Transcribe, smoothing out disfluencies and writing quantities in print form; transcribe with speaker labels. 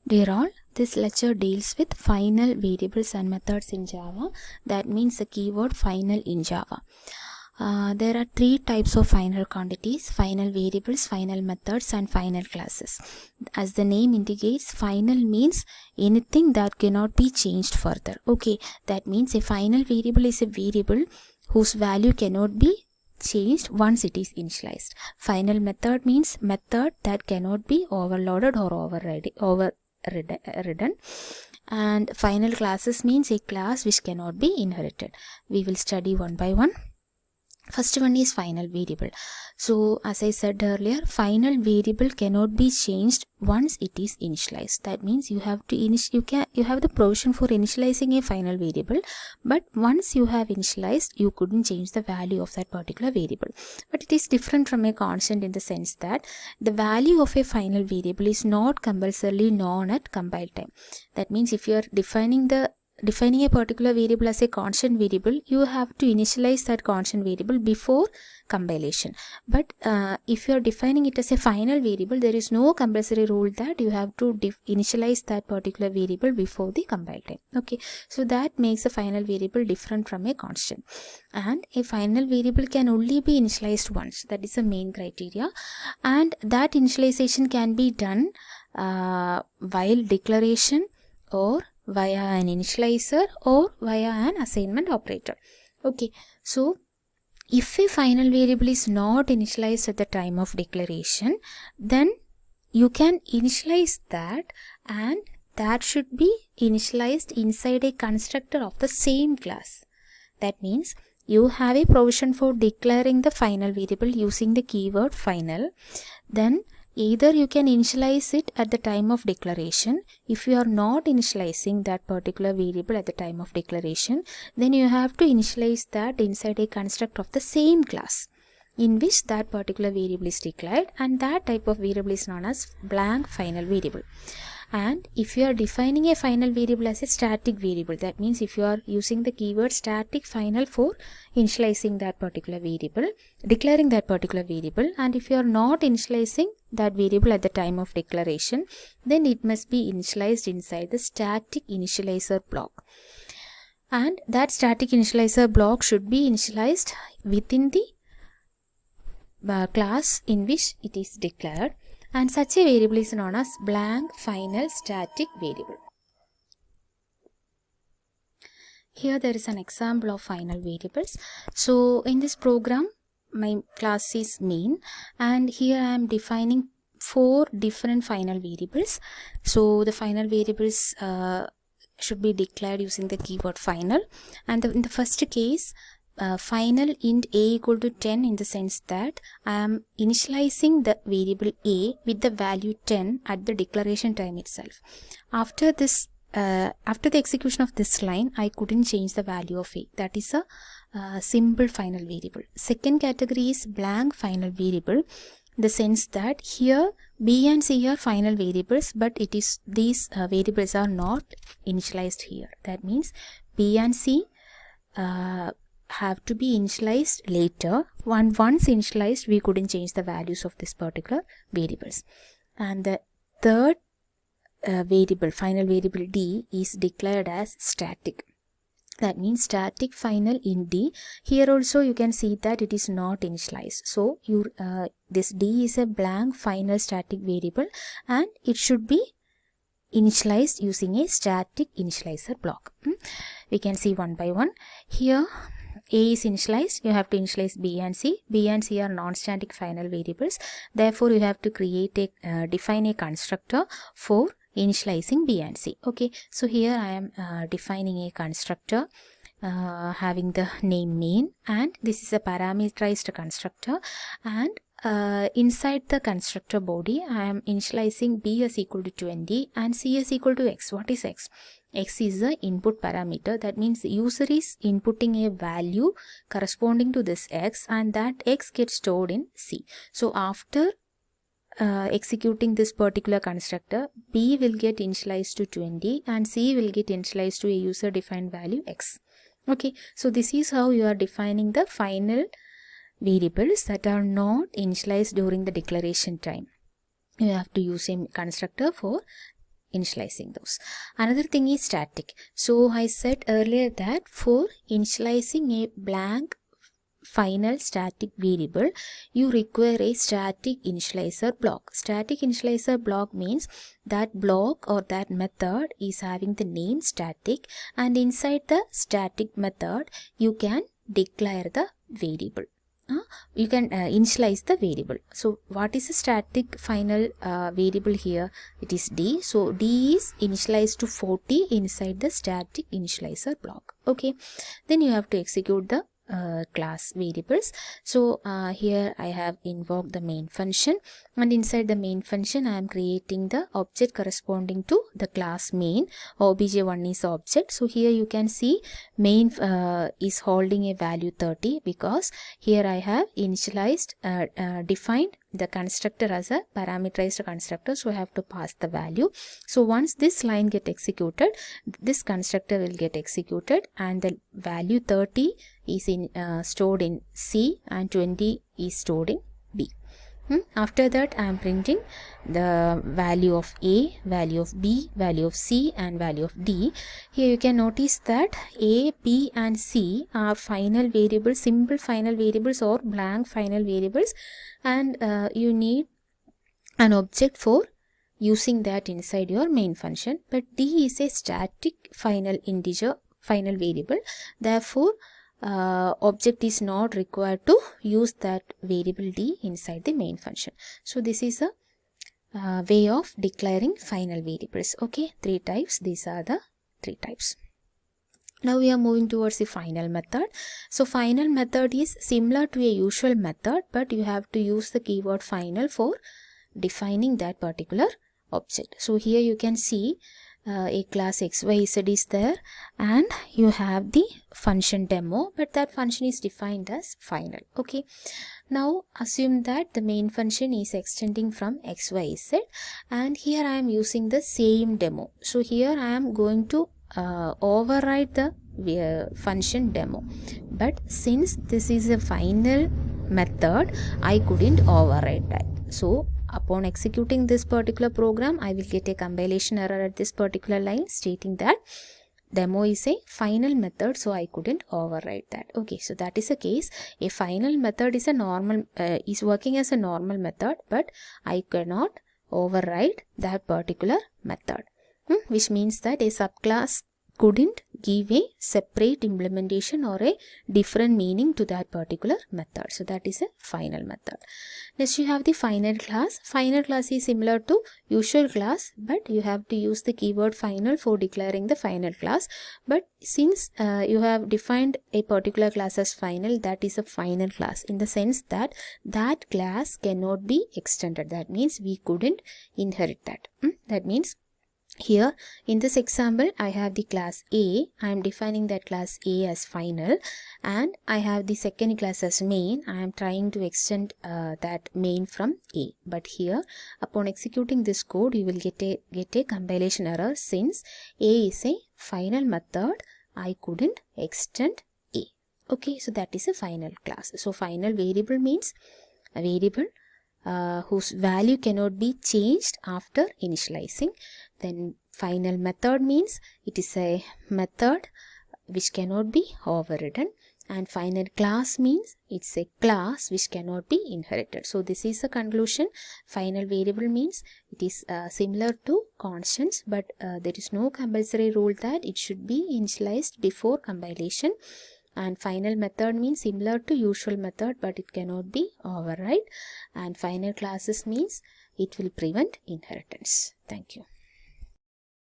Speaker 1: Dear all, this lecture deals with final variables and methods in Java. That means the keyword final in Java. There are three types of final quantities: final variables, final methods, and final classes. As the name indicates, final means anything that cannot be changed further. Okay, that means a final variable is a variable whose value cannot be changed once it is initialized. Final method means method that cannot be overloaded or overridden. And final classes means a class which cannot be inherited. We will study one by one. First one is final variable. So as I said earlier, final variable cannot be changed once it is initialized. That means you have to you have the provision for initializing a final variable, but once you have initialized, you couldn't change the value of that particular variable. But it is different from a constant in the sense that the value of a final variable is not compulsorily known at compile time. That means if you are defining a particular variable as a constant variable, you have to initialize that constant variable before compilation. But if you are defining it as a final variable, there is no compulsory rule that you have to initialize that particular variable before the compile time. Okay, so that makes a final variable different from a constant. And a final variable can only be initialized once. That is the main criteria. And that initialization can be done while declaration, or via an initializer, or via an assignment operator. Okay, so if a final variable is not initialized at the time of declaration, then you can initialize that, and that should be initialized inside a constructor of the same class. That means you have a provision for declaring the final variable using the keyword final. Then either you can initialize it at the time of declaration. If you are not initializing that particular variable at the time of declaration, then you have to initialize that inside a construct of the same class in which that particular variable is declared, and that type of variable is known as blank final variable. And if you are defining a final variable as a static variable, that means if you are using the keyword static final for initializing that particular variable, declaring that particular variable, and if you are not initializing that variable at the time of declaration, then it must be initialized inside the static initializer block. And that static initializer block should be initialized within the class in which it is declared. And such a variable is known as blank final static variable. Here there is an example of final variables. So in this program, my class is main, and here I am defining 4 different final variables. So the final variables should be declared using the keyword final. And in the first case, final int a equal to 10, in the sense that I am initializing the variable a with the value 10 at the declaration time itself. After the execution of this line, I couldn't change the value of a. That is a simple final variable. Second category is blank final variable, in the sense that here b and c are final variables, but it is these variables are not initialized here. That means b and c have to be initialized later. Once initialized, we couldn't change the values of this particular variables. And the third variable, final variable d, is declared as static. That means static final in d. Here also you can see that it is not initialized. So this d is a blank final static variable, and it should be initialized using a static initializer block. We can see one by one. Here a is initialized, you have to initialize b and c. B and c are non-static final variables. Therefore, you have to define a constructor for initializing b and c. Okay, so here I am defining a constructor having the name main, and this is a parameterized constructor. And inside the constructor body, I am initializing b as equal to 20 and c as equal to x. What is x? X is the input parameter. That means the user is inputting a value corresponding to this x, and that x gets stored in c. So after executing this particular constructor, b will get initialized to 20 and c will get initialized to a user defined value x. Okay, so this is how you are defining the final variables that are not initialized during the declaration time. You have to use a constructor for initializing those. Another thing is static. So I said earlier that for initializing a blank final static variable, you require a static initializer block. Static initializer block means that block or that method is having the name static, and inside the static method you can declare the variable. You can initialize the variable. So what is a static final variable here? It is d. So d is initialized to 40 inside the static initializer block. Okay, then you have to execute the class variables. So here I have invoked the main function, and inside the main function I am creating the object corresponding to the class main. obj1 is object. So here you can see main is holding a value 30 because here I have initialized defined the constructor as a parameterized constructor, so I have to pass the value. So once this line get executed, this constructor will get executed, and the value 30 is stored in C and 20 is stored in B. After that I am printing the value of A, value of B, value of C and value of D. Here you can notice that A, B and C are final variables, simple final variables or blank final variables, and you need an object for using that inside your main function. But D is a static final integer final variable, therefore object is not required to use that variable d inside the main function. So this is a way of declaring final variables. Okay, 3 types. These are the 3 types. Now we are moving towards the final method. So final method is similar to a usual method, but you have to use the keyword final for defining that particular object. So here you can see a class xyz is there, and you have the function demo, but that function is defined as final. Okay, now assume that the main function is extending from xyz, and here I am using the same demo. So here I am going to override the function demo, but since this is a final method, I couldn't override that. So upon executing this particular program, I will get a compilation error at this particular line stating that demo is a final method, so I couldn't override that. Okay, so that is the case. A final method is a normal is working as a normal method, but I cannot override that particular method, which means that a subclass couldn't give a separate implementation or a different meaning to that particular method. So that is a final method. Next you have the final class. Final class is similar to usual class, but you have to use the keyword final for declaring the final class. But since you have defined a particular class as final, that is a final class in the sense that that class cannot be extended. That means we couldn't inherit that. That means here in this example I have the class A. I am defining that class A as final, and I have the second class as main. I am trying to extend that main from A, but here upon executing this code you will get a compilation error since A is a final method. I couldn't extend A. Okay, so that is a final class. So final variable means a variable whose value cannot be changed after initializing. Then final method means it is a method which cannot be overridden, and final class means it's a class which cannot be inherited. So this is the conclusion. Final variable means it is similar to constants, but there is no compulsory rule that it should be initialized before compilation. And final method means similar to usual method, but it cannot be override. And final classes means it will prevent inheritance. Thank you.